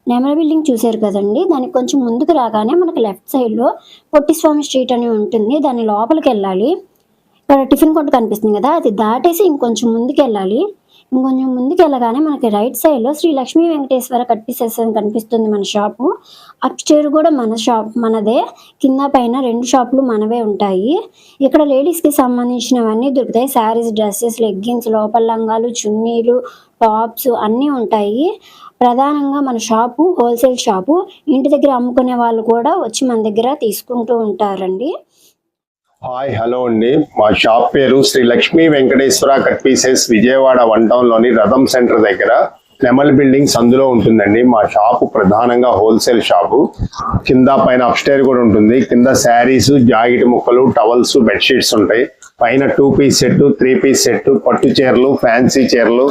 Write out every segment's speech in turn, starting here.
నెమలి బిల్డింగ్ చూసారు కదండీ! దానికి కొంచెం ముందుకు రాగానే మనకి లెఫ్ట్ సైడ్‌లో పొట్టిస్వామి స్ట్రీట్ అని ఉంటుంది. దాని లోపలికెళ్ళాలి. ఇక్కడ టిఫిన్ కొట్టు కనిపిస్తుంది గదా! అది దాటేసి ఇంకొంచెం ముందుకెళ్ళాలి. ఇంకొంచెం ముందుకెళ్ళగానే మనకి రైట్ సైడ్‌లో శ్రీ లక్ష్మీ వెంకటేశ్వర కట్ పీసెస్ అని కనిపిస్తుంది మన షాపు. అప్‌స్టైర్ గూడా మన షాప్ మనదే. కింద పైన 2 షాపులు మనవే ఉంటాయి. ఇక్కడ లేడీస్‌కి సంబంధించినవన్నీ దొరుకుతాయి. శారీస్, డ్రెసెస్, లెగ్గిన్స్, లోపల లంగాలు, చున్నీలు, టాప్స్ అన్నీ ఉంటాయి. ప్రధానంగా మన షాపు హోల్‌సేల్ షాపు. ఇంటి దగ్గర అమ్ముకునే వాళ్ళు కూడా వచ్చి మన దగ్గర తీసుకుంటూ ఉంటారండి. హాయ్ హలో అండి. మా షాప్ పేరు Sri Lakshmi Venkateswara cut pieces, Vijayawada 1 town లోని రథం సెంటర్ దగ్గర నెమల్ బిల్డింగ్స్ అందులో ఉంటుందండి. మా షాపు ప్రధానంగా హోల్సేల్ షాపు. కింద పైన అప్‌స్టైర్ కూడా ఉంటుంది. కింద శారీస్, జాకెట్ ముక్కలు, టవల్స్, బెడ్షీట్స్ ఉంటాయి. పైన 2 పీస్ సెట్, 3 పీస్ సెట్, పట్టు చీరలు, ఫ్యాన్సీ చీరలు,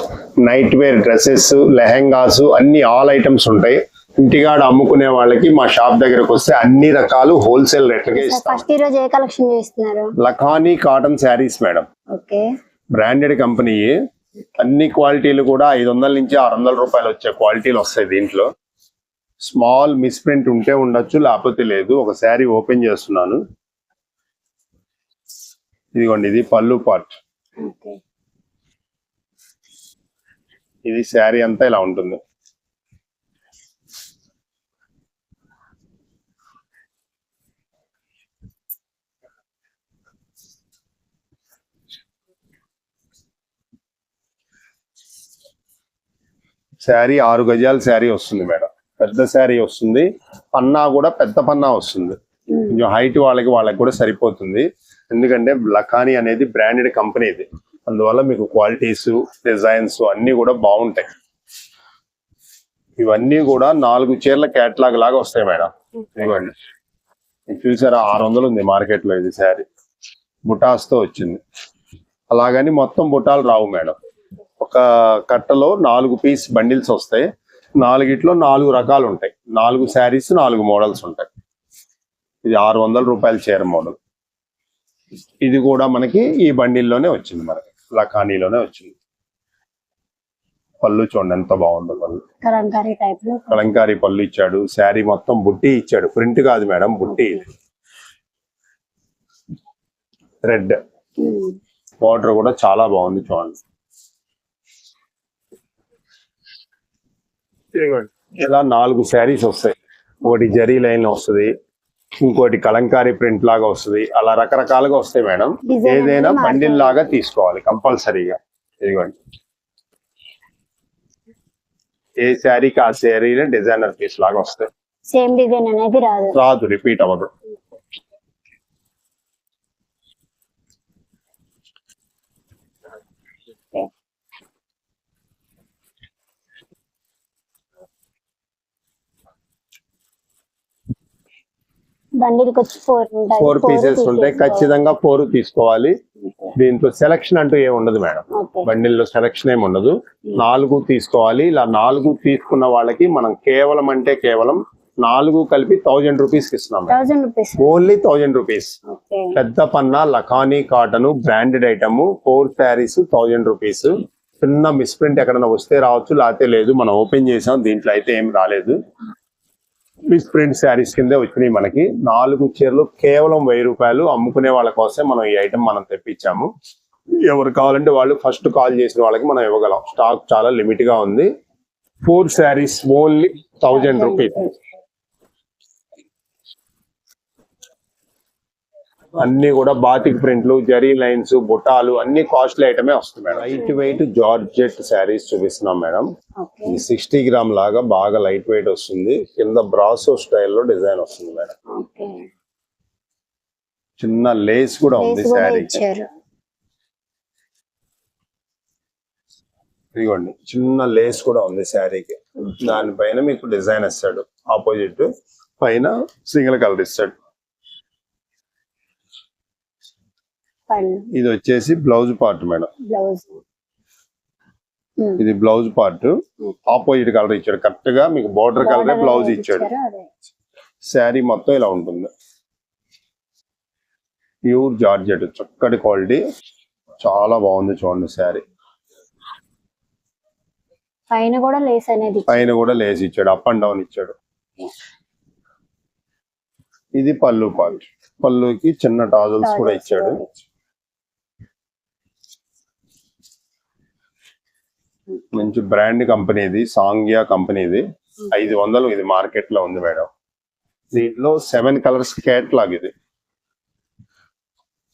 నైట్ వేర్ డ్రెస్సెస్, లెహెంగాస్ అన్ని ఆల్ ఐటమ్స్ ఉంటాయి. ఇంటికాడ అమ్ముకునే వాళ్ళకి మా షాప్ దగ్గరకు వస్తే అన్ని రకాలు హోల్సేల్ రేట్లకే ఇస్తాం. ఫస్ట్ ఈ రోజు ఏ కలెక్షన్ చేస్తున్నారు? Lakhani cotton saris madam. Okay. Branded company. అన్ని క్వాలిటీలు కూడా 500 నుంచి 600 రూపాయలు వచ్చే క్వాలిటీలు వస్తాయి దీంట్లో. స్మాల్ మిస్ప్రింట్ ఉంటే ఉండొచ్చు, లేకపోతే లేదు. ఒక శారీ ఓపెన్ చేస్తున్నాను. ఇదిగోండి, ఇది పళ్ళు పార్ట్. ఇది శారీ అంతా ఇలా ఉంటుంది. శారీ 6 గజాల శారీ వస్తుంది మేడం. పెద్ద శారీ వస్తుంది. పన్నా కూడా పెద్ద పన్నా వస్తుంది. కొంచెం హైట్ వాళ్ళకి కూడా సరిపోతుంది. ఎందుకంటే లఖానీ అనేది బ్రాండెడ్ కంపెనీ ఇది. అందువల్ల మీకు క్వాలిటీస్, డిజైన్స్ అన్ని కూడా బాగుంటాయి. ఇవన్నీ కూడా 4 చీరల క్యాటలాగ్ లాగా వస్తాయి మేడం. ఇదిగోండి, చూసారా, 600 ఉంది మార్కెట్ లో. ఇది శారీ బుటాస్తో వచ్చింది. అలాగని మొత్తం బుటాలు రావు మేడం. ఒక కట్టలో 4 పీస్ బండిల్స్ వస్తాయి. 4గిట్లో 4 రకాలు ఉంటాయి. 4 శారీస్, 4 మోడల్స్ ఉంటాయి. ఇది 600 రూపాయల చీర మోడల్. ఇది కూడా మనకి ఈ బండిల్లోనే వచ్చింది, మనకి లఖానీలోనే వచ్చింది. పళ్ళు చూడండి ఎంత బాగుందో. పళ్ళు కలంకారీ పళ్ళు ఇచ్చాడు. శారీ మొత్తం బుట్టి ఇచ్చాడు. ప్రింట్ కాదు మేడం, బుట్టి. రెడ్ బార్డర్ కూడా చాలా బాగుంది చూడండి. ఇలా 4 శారీస్ వస్తాయి. ఒకటి జరీ లైన్ వస్తుంది, ఇంకోటి కలంకారీ ప్రింట్ లాగా వస్తుంది. అలా రకరకాలుగా వస్తాయి మేడం. ఏదైనా బండిల్ లాగా తీసుకోవాలి కంపల్సరీగా. ఇదిగోండి, ఏ శారీకి ఆ శారీలో డిజైనర్ పీస్ లాగా వస్తాయి. సేమ్ డిజైన్ అనేది రాదు, రిపీట్ అవ్వదు. బండిల్కి వచ్చి 4 పీసెస్ ఉంటాయి. ఖచ్చితంగా 4 తీసుకోవాలి. దీంట్లో సెలక్షన్ అంటూ ఏమి ఉండదు మేడం. బండిల్లో సెలక్షన్ ఏమి ఉండదు. 4 తీసుకోవాలి. ఇలా 4 తీసుకున్న వాళ్ళకి మనం కేవలం 4 కలిపి 1000 రూపీస్ ఇస్తున్నాం. Only 1000 rupees. పెద్ద Panna Lakhani cotton branded item 4 saris 1000 rupees. చిన్న మిస్ప్రింట్ ఎక్కడైనా వస్తే రావచ్చు, లేకపోతే లేదు. మనం ఓపెన్ చేసాం, దీంట్లో అయితే ఏం రాలేదు. మిస్ ప్రింట్ శారీస్ కిందే వచ్చినాయి మనకి. 4 చీరలు కేవలం 1000 రూపాయలు. అమ్ముకునే వాళ్ళ కోసం మనం ఈ ఐటమ్ మనం తెప్పించాము. ఎవరు కావాలంటే వాళ్ళు ఫస్ట్ కాల్ చేసిన వాళ్ళకి మనం ఇవ్వగలం. స్టాక్ చాలా లిమిట్ గా ఉంది. 4 శారీస్ ఓన్లీ 1000 రూపీస్. అన్ని కూడా బాతిక్ ప్రింట్లు, జరీ లైన్స్, బుటాలు అన్ని కాస్ట్లీ ఐటమే వస్తుంది madam. Light weight georgette saris చూపిస్తున్నాం మేడం. ఇది 60 గ్రామ్ లాగా బాగా లైట్ వెయిట్ వస్తుంది. కింద బ్రాసో స్టైల్లో డిజైన్ వస్తుంది మేడం. చిన్న లేస్ కూడా ఉంది శారీకి. ఇదిగోండి, చిన్న లేస్ కూడా ఉంది శారీకి. దానిపైన మీకు డిజైన్ ఇస్తాడు. ఆపోజిట్ పైన సింగిల్ కలర్ ఇస్తాడు. ఇది వచ్చేసి బ్లౌజ్ పార్ట్ మేడం. ఇది బ్లౌజ్ పార్ట్. ఆపోజిట్ కలర్ ఇచ్చాడు. కరెక్ట్ గా మీకు బోర్డర్ కలర్ బ్లౌజ్ ఇచ్చాడు. శారీ మొత్తం ఇలా ఉంటుంది. ప్యూర్ జార్జెట్, చక్కటి క్వాలిటీ, చాలా బాగుంది చూడండి శారీ. పైన కూడా లేస్ అనేది పైన కూడా లేస్ ఇచ్చాడు, అప్ అండ్ డౌన్ ఇచ్చాడు. ఇది పళ్ళు పార్ట్, పళ్ళుకి చిన్న టాజల్స్ కూడా ఇచ్చాడు. మంచి బ్రాండ్ కంపెనీది, సాంగ్యా కంపెనీది. 500 ఇది మార్కెట్ లో ఉంది మేడం. దీంట్లో 7 కలర్స్ కేటలాగ్. ఇది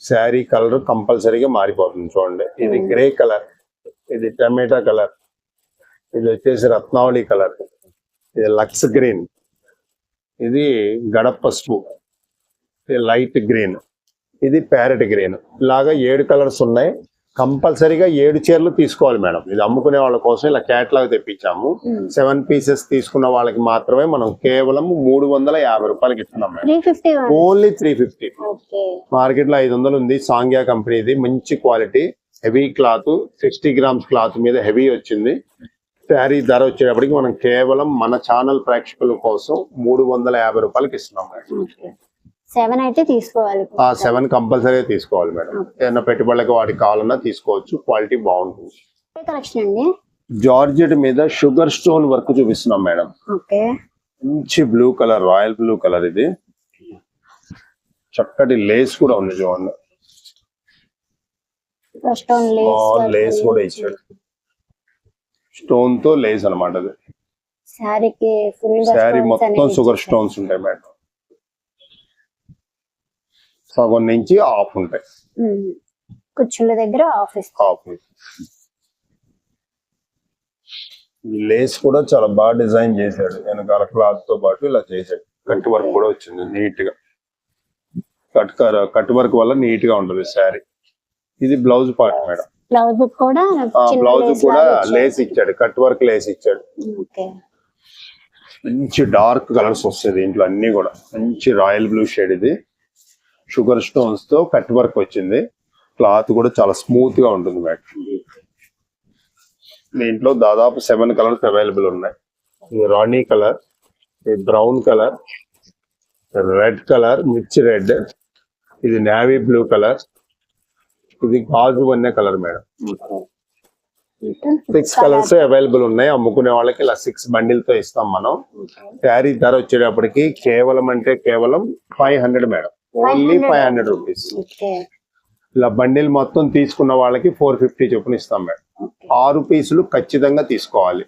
శారీ కలర్ కంపల్సరీగా మారిపోతుంది చూడండి. ఇది గ్రే కలర్, ఇది టమాటా కలర్, ఇది వచ్చేసి రత్నావళి కలర్, ఇది లక్స్ గ్రీన్, ఇది గడప పసుపు, ఇది లైట్ గ్రీన్, ఇది ప్యారెట్ గ్రీన్. ఇలాగా 7 కలర్స్ ఉన్నాయి. కంపల్సరీగా 7 చీరలు తీసుకోవాలి మేడం. ఇది అమ్ముకునే వాళ్ళ కోసం ఇలా కేటలాగ్ తెప్పించాము. 7 పీసెస్ తీసుకున్న వాళ్ళకి మాత్రమే మనం కేవలం 350 రూపాయలకి ఇస్తున్నాం మేడం. ఓన్లీ 350. మార్కెట్ లో 500 ఉంది. సాంగ్యా కంపెనీది, మంచి quality, heavy cloth, 60 grams cloth మీద హెవీ వచ్చింది. శారీ ధర వచ్చేటప్పటికి మనం కేవలం మన ఛానల్ ప్రేక్షకుల కోసం 350 రూపాయలకి ఇస్తున్నాం మేడం. 7 అయితే తీసుకోవాలి. 7 కంపల్సరీగా తీసుకోవాలి మేడం. ఏదైనా పెట్టుబడులకు వాటికి కావాలన్నా తీసుకోవచ్చు. క్వాలిటీ బాగుంటుంది. కలెక్షన్ అండి. జార్జెట్ మీద షుగర్ స్టోన్ వర్క్ చూపిస్తున్నాం మేడం. మంచి blue colour, royal blue colour. ఇది చక్కటి లేస్ కూడా ఉంది చూడండి. లేస్ కూడా ఇచ్చాడు, స్టోన్ తో లేస్ అనమాట. అది శారీ మొత్తం షుగర్ స్టోన్స్ ఉంటాయి మేడం. సగం నుంచి ఆఫ్ ఉంటాయి, కుచ్చుల దగ్గర ఆఫ్. ఈ లేస్ కూడా చాలా బాగా డిజైన్ చేశాడు. వెనకాల క్లాత్ తో పాటు ఇలా చేశాడు. కట్ వర్క్ కూడా వచ్చింది నీట్ గా. కట్ వర్క్ వల్ల నీట్ గా ఉంటుంది శారీ. ఇది బ్లౌజ్ పార్ట్ మేడం. బ్లౌజ్ కూడా లేస్ ఇచ్చాడు, కట్ వర్క్ లేస్ ఇచ్చాడు. మంచి డార్క్ కలర్స్ వస్తాయి దీంట్లో అన్ని కూడా. మంచి రాయల్ బ్లూ షేడ్. ఇది షుగర్ స్టోన్స్ తో కట్ వర్క్ వచ్చింది. క్లాత్ కూడా చాలా స్మూత్ గా ఉంటుంది మేడం. దీంట్లో దాదాపు 7 కలర్స్ అవైలబుల్ ఉన్నాయి. ఇది రాణి కలర్, ఇది బ్రౌన్ కలర్, రెడ్ కలర్, మిర్చి రెడ్, ఇది నేవీ బ్లూ కలర్, ఇది గాజు వన్నె కలర్ మేడం. 6 కలర్స్ అవైలబుల్ ఉన్నాయి. అమ్ముకునే వాళ్ళకి ఇలా 6 బండిల్ తో ఇస్తాం మనం. శారీ ధర వచ్చేటప్పటికి కేవలం అంటే కేవలం 500 మేడం. Only 500 rupees. ఇలా బండిల్ మొత్తం తీసుకున్న వాళ్ళకి 450 చొప్పున ఇస్తాం మేడం. 6 పీసులు ఖచ్చితంగా తీసుకోవాలి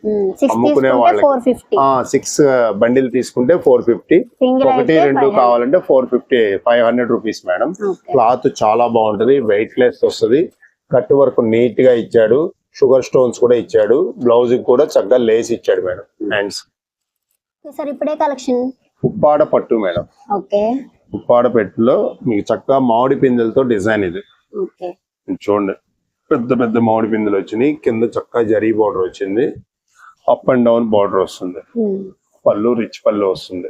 అమ్ముకునే వాళ్ళకి. 6 బండిల్ తీసుకుంటే 450, 1, 2 కావాలంటే 450. 500 రూపీస్ మేడం. క్లాత్ చాలా బాగుంటది, వెయిట్ లెస్ వస్తుంది. కట్ వర్క్ నీట్ గా ఇచ్చాడు, షుగర్ స్టోన్స్ కూడా ఇచ్చాడు. బ్లౌజ్ కూడా చక్కగా లేస్ ఇచ్చాడు మేడం. హ్యాండ్స్ ఇప్పుడే కలెక్షన్ ఉప్పాడ పట్టు మేడం. ఉప్పాడ పెట్టులో మీకు చక్కగా మామిడి పిందెలతో డిజైన్. ఇది చూడండి, పెద్ద పెద్ద మామిడి పిందెలు వచ్చినాయి. కింద చక్కగా జరీ బార్డర్ వచ్చింది, అప్ అండ్ డౌన్ బార్డర్ వస్తుంది. పళ్ళు రిచ్ పళ్ళు వస్తుంది.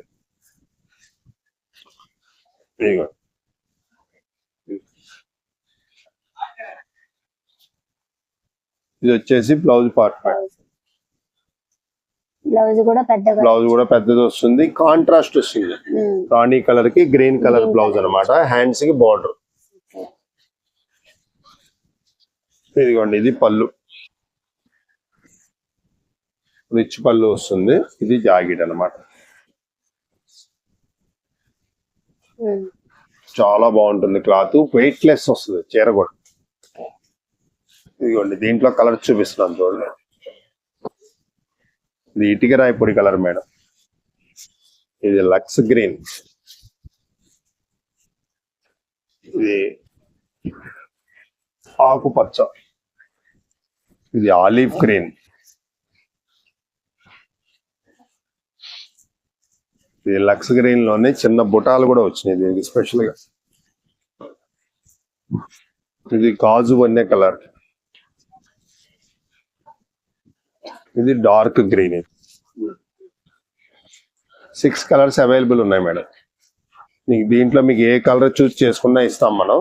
ఇది వచ్చేసి బ్లౌజ్ పార్ట్. బ్లౌజ్ కూడా పెద్దది వస్తుంది, కాంట్రాస్ట్ వస్తుంది. రాణి కలర్ కి గ్రీన్ కలర్ బ్లౌజ్ అనమాట. హ్యాండ్స్ కి బార్డర్. ఇదిగోండి, ఇది పళ్ళు, రిచ్ పళ్ళు వస్తుంది. ఇది జాకెట్ అనమాట. చాలా బాగుంటుంది క్లాత్, వెయిట్ లెస్ వస్తుంది చీర కూడా. ఇదిగోండి, దీంట్లో కలర్ చూపిస్తున్నాను చూడండి. ఇది ఇటుక రాయి పొడి కలర్ మేడం. ఇది లక్స్ గ్రీన్, ఇది ఆకుపచ్చ, ఇది ఆలివ్ గ్రీన్, ఇది లక్స్ గ్రీన్ లోనే చిన్న బుటాలు కూడా వచ్చినాయి దీనికి స్పెషల్ గా. ఇది గాజు వన్నె కలర్, ఇది డార్క్ గ్రీన్. 6 కలర్స్ అవైలబుల్ ఉన్నాయి మేడం. దీంట్లో మీకు ఏ కలర్ చూస్ చేసుకున్నా ఇస్తాం మనం.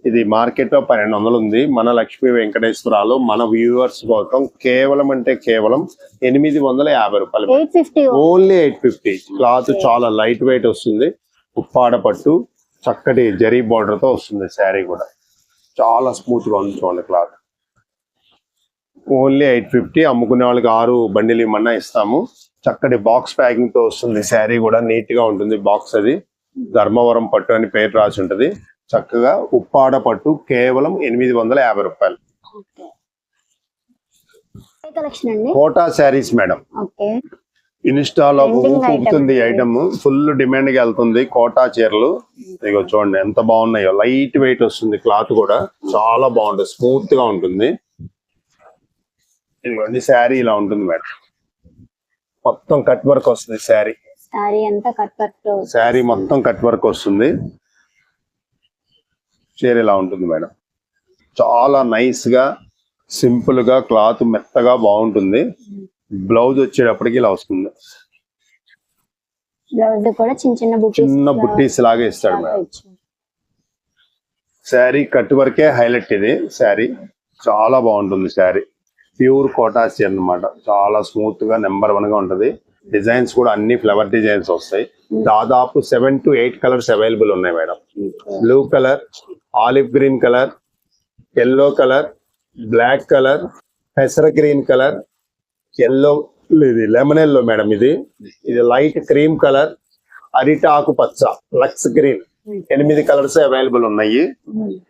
ఇది మార్కెట్ లో 1200 ఉంది. మన లక్ష్మీ వెంకటేశ్వరాలు మన వ్యూవర్స్ కోసం కేవలం అంటే కేవలం 850 రూపాయలు. ఓన్లీ 850. క్లాత్ చాలా లైట్ వెయిట్ వస్తుంది. ఉప్పాడ పట్టు, చక్కటి జరీ బార్డర్ తో వస్తుంది. శారీ కూడా చాలా స్మూత్ గా ఉంది చూడండి క్లాత్. ఓన్లీ 850. అమ్ముకునే వాళ్ళకి 6 బండిలు ఇమ్మన్నా ఇస్తాము. చక్కటి బాక్స్ ప్యాకింగ్ తో వస్తుంది. శారీ కూడా నీట్ గా ఉంటుంది. బాక్స్ అది ధర్మవరం పట్టు అని పేరు రాసి ఉంటది. చక్కగా ఉప్పాడ పట్టు కేవలం 850 రూపాయలు. కలెక్షన్ అండి. కోటా శారీస్ మేడం. ఓకే. ఇన్స్టాలో ఊపుతుంది ఐటమ్. ఫుల్ డిమాండ్ కి వెళ్తుంది కోటా చీరలు. ఇగో చూడండి ఎంత బాగున్నాయో. లైట్ వెయిట్ వస్తుంది. క్లాత్ కూడా చాలా బాగుంటుంది. స్మూత్ గా ఉంటుంది. ఇదిగోండి శారీ ఇలా ఉంటుంది మేడం. మొత్తం కట్ వర్క్ వస్తుంది శారీ. శారీ అంతా కట్ వర్క్. శారీ మొత్తం కట్ వర్క్ వస్తుంది. చీర ఇలా ఉంటుంది మేడం. చాలా నైస్ గా సింపుల్ గా క్లాత్ మెత్తగా బాగుంటుంది. బ్లౌజ్ వచ్చేటప్పటికి ఇలా వస్తుంది. బ్లౌజ్ కూడా చిన్న బుట్టీస్ లాగా ఇస్తాడు మేడం. శారీ కట్ వర్కే హైలైట్. ఇది శారీ చాలా బాగుంటుంది. శారీ ప్యూర్ కోటా చీర అన్నమాట. చాలా స్మూత్ గా నెంబర్ 1 గా ఉంటది. డిజైన్స్ కూడా అన్ని ఫ్లవర్ డిజైన్స్ వస్తాయి. దాదాపు 7 to 8 కలర్స్ అవైలబుల్ ఉన్నాయి madam. Blue colour, olive green colour, yellow colour, black colour, పెసర గ్రీన్ కలర్, ఎల్లో, ఇది లెమన్ ఎల్లో మేడం. ఇది లైట్ క్రీమ్ కలర్, అరిటాకు పచ్చ, లక్స్ గ్రీన్, 8 కలర్స్ అవైలబుల్ ఉన్నాయి.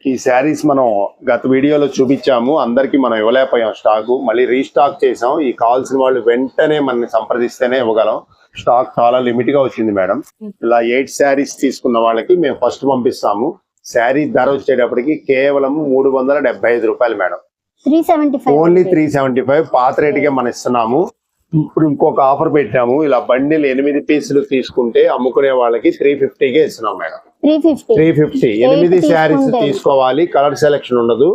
ఈ శారీస్ మనం గత వీడియోలో చూపించాము. అందరికి మనం ఇవ్వలేకపోయాం స్టాక్. మళ్ళీ రీస్టాక్ చేసాం. ఈ కావాల్సిన వాళ్ళు వెంటనే మనని సంప్రదిస్తేనే ఇవ్వగలం. స్టాక్ చాలా లిమిట్ గా వచ్చింది మేడం. ఇలా 8 శారీస్ తీసుకున్న వాళ్ళకి మేము ఫస్ట్ పంపిస్తాము. శారీ ధర వచ్చేటప్పటికి కేవలం 375 రూపాయలు మేడం. 375. ఓన్లీ 375. పాత రేటుకే మనం ఇస్తున్నాము. ఇప్పుడు ఇంకొక ఆఫర్ పెట్టాము. ఇలా బండిల్ 8 పీసులు తీసుకుంటే అమ్ముకునే వాళ్ళకి 350కే ఇస్తున్నాం మేడం. 350. 8 శారీస్ తీసుకోవాలి. కలర్ సెలెక్షన్ ఉండదు.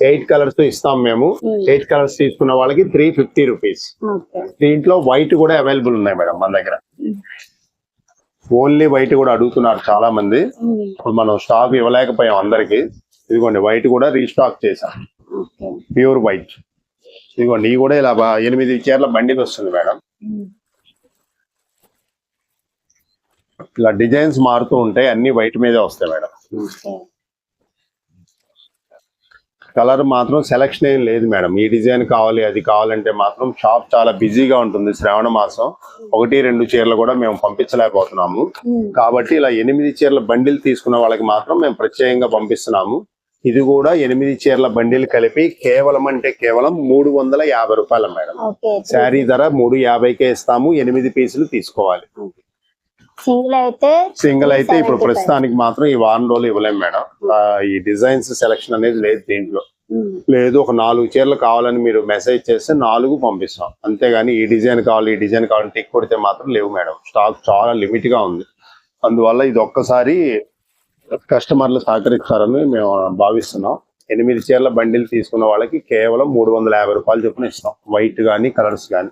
8 కలర్స్ ఇస్తాం మేము. 8 కలర్స్ తీసుకున్న వాళ్ళకి 350 రూపీస్. దీంట్లో వైట్ కూడా అవైలబుల్ ఉన్నాయి మేడం మన దగ్గర. ఓన్లీ వైట్ కూడా అడుగుతున్నారు చాలా మంది. ఇప్పుడు మనం స్టాక్ ఇవ్వలేకపోయాం అందరికి. ఇదిగోండి వైట్ కూడా రీస్టాక్ చేసాం. Pure white. ఇదిగోండి ఈ కూడా ఇలా 8 చీరల బండిల్ వస్తుంది మేడం. ఇలా డిజైన్స్ మారుతూ ఉంటాయి. అన్ని వైట్ మీదే వస్తాయి మేడం. కలర్ మాత్రం సెలక్షన్ ఏం లేదు మేడం. ఈ డిజైన్ కావాలి అది కావాలంటే మాత్రం షాప్ చాలా బిజీగా ఉంటుంది. శ్రావణ మాసం 1-2 చీరలు కూడా మేము పంపించలేకపోతున్నాము. కాబట్టి ఇలా 8 చీరల బండిల్ తీసుకున్న వాళ్ళకి మాత్రం మేము ప్రత్యేకంగా పంపిస్తున్నాము. ఇది కూడా 8 చీరల బండిల్ కలిపి కేవలం అంటే కేవలం 350 రూపాయలు మేడం. శారీ ధర 350కే ఇస్తాము. 8 పీసులు తీసుకోవాలి. సింగిల్ అయితే ఇప్పుడు ప్రస్తుతానికి మాత్రం ఈ వారం రోజులు ఇవ్వలేము మేడం. ఈ డిజైన్స్ సెలక్షన్ అనేది లేదు దీంట్లో. లేదు ఒక 4 చీరలు కావాలని మీరు మెసేజ్ చేస్తే 4 పంపిస్తాం. అంతేగాని ఈ డిజైన్ కావాలి ఈ డిజైన్ కావాలని టిక్ కొడితే మాత్రం లేవు మేడం. స్టాక్ చాలా లిమిట్ గా ఉంది. అందువల్ల ఇది ఒక్కసారి కస్టమర్లు సహకరిస్తారని మేము భావిస్తున్నాం. 8 చీరల బండిల్ తీసుకున్న వాళ్ళకి కేవలం 350 రూపాయలు చొప్పున ఇస్తాం. వైట్ గానీ కలర్స్ గానీ.